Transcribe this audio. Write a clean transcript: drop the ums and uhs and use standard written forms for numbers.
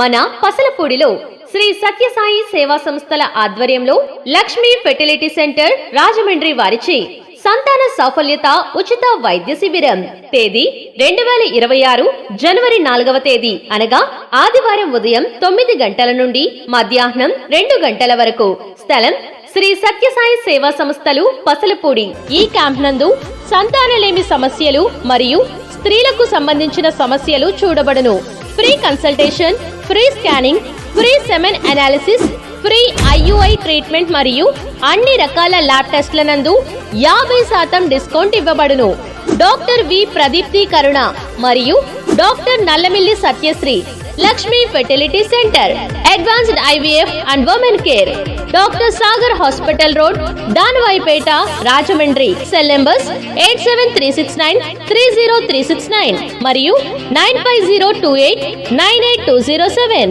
మన పసలపూడిలో శ్రీ సత్యసాయి సేవా సంస్థల ఆధ్వర్యంలో లక్ష్మీ ఫెర్టిలిటీ సెంటర్ రాజమండ్రి వారిచే సంతాన సాఫల్యత ఉచిత వైద్య శిబిరం తేదీ 2026 జనవరి 4వ తేదీ అనగా ఆదివారం ఉదయం 9 గంటల నుండి మధ్యాహ్నం 2 గంటల వరకు. స్థలం శ్రీ సత్యసాయి సేవా సంస్థలు పసలపూడి. ఈ క్యాంప్ నందు సంతానలేమి సమస్యలు మరియు స్త్రీలకు సంబంధించిన సమస్యలు చూడబడును. Free consultation, free scanning, free semen analysis, free IUI treatment మరియు అన్ని రకాల ల్యాబ్ టెస్ట్ల నందు 50% డిస్కౌంట్ ఇవ్వబడును. డాక్టర్ వి ప్రదీప్తి కరుణ మరియు doctor Nallamilli Satyasri. Lakshmi fertility centre, advanced IVF and women care, doctor Sagar hospital road, Danavaipeta, Rajahmundry. Cell numbers 8736930369 మరియు 9502898207.